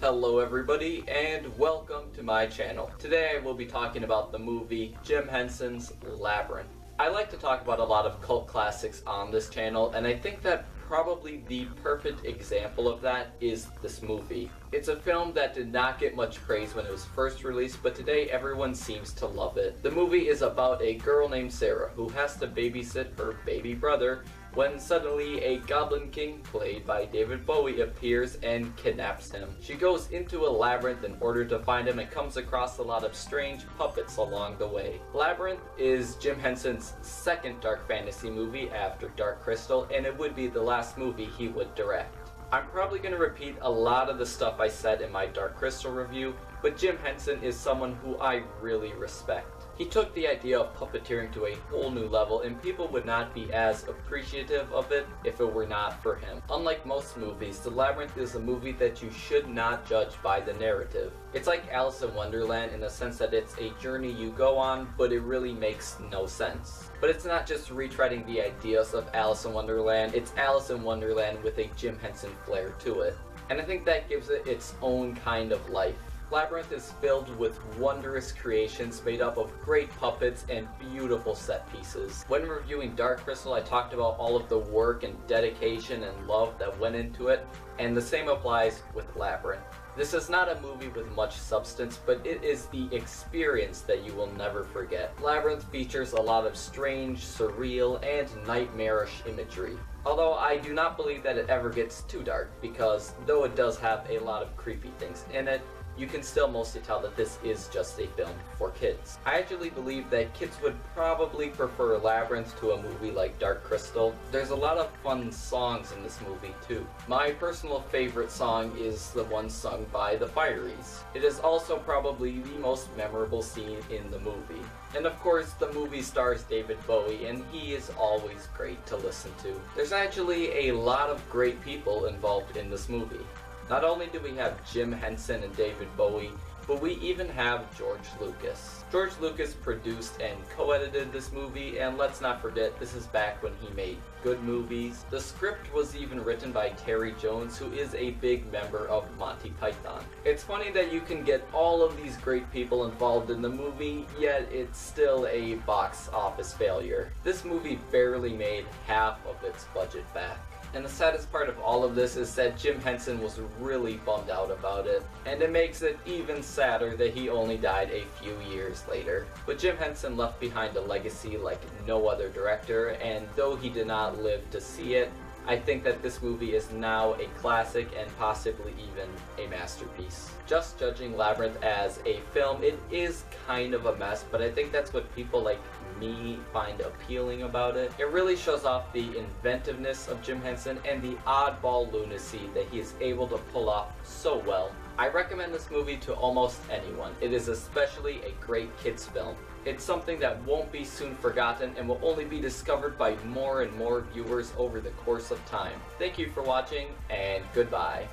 Hello everybody and welcome to my channel. Today I will be talking about the movie Jim Henson's Labyrinth. I like to talk about a lot of cult classics on this channel, and I think that probably the perfect example of that is this movie. It's a film that did not get much praise when it was first released, but today everyone seems to love it. The movie is about a girl named Sarah who has to babysit her baby brother when suddenly a Goblin King, played by David Bowie, appears and kidnaps him. She goes into a labyrinth in order to find him and comes across a lot of strange puppets along the way. Labyrinth is Jim Henson's second dark fantasy movie after Dark Crystal, and it would be the last movie he would direct. I'm probably going to repeat a lot of the stuff I said in my Dark Crystal review, but Jim Henson is someone who I really respect. He took the idea of puppeteering to a whole new level, and people would not be as appreciative of it if it were not for him. Unlike most movies, The Labyrinth is a movie that you should not judge by the narrative. It's like Alice in Wonderland in the sense that it's a journey you go on, but it really makes no sense. But it's not just retreading the ideas of Alice in Wonderland, it's Alice in Wonderland with a Jim Henson flair to it. And I think that gives it its own kind of life. Labyrinth is filled with wondrous creations made up of great puppets and beautiful set pieces. When reviewing Dark Crystal, I talked about all of the work and dedication and love that went into it, and the same applies with Labyrinth. This is not a movie with much substance, but it is the experience that you will never forget. Labyrinth features a lot of strange, surreal, and nightmarish imagery. Although I do not believe that it ever gets too dark, because though it does have a lot of creepy things in it, you can still mostly tell that this is just a film for kids. I actually believe that kids would probably prefer Labyrinth to a movie like Dark Crystal. There's a lot of fun songs in this movie too. My personal favorite song is the one sung by the Fireys. It is also probably the most memorable scene in the movie. And of course, the movie stars David Bowie, and he is always great to listen to. There's actually a lot of great people involved in this movie. Not only do we have Jim Henson and David Bowie, but we even have George Lucas. George Lucas produced and co-edited this movie, and let's not forget, this is back when he made good movies. The script was even written by Terry Jones, who is a big member of Monty Python. It's funny that you can get all of these great people involved in the movie, yet it's still a box office failure. This movie barely made half of its budget back. And the saddest part of all of this is that Jim Henson was really bummed out about it, and it makes it even sadder that he only died a few years later. But Jim Henson left behind a legacy like no other director, and though he did not live to see it, I think that this movie is now a classic and possibly even a masterpiece. Just judging Labyrinth as a film, it is kind of a mess, but I think that's what people like me find appealing about it. It really shows off the inventiveness of Jim Henson and the oddball lunacy that he is able to pull off so well. I recommend this movie to almost anyone. It is especially a great kids film. It's something that won't be soon forgotten and will only be discovered by more and more viewers over the course of time. Thank you for watching, and goodbye.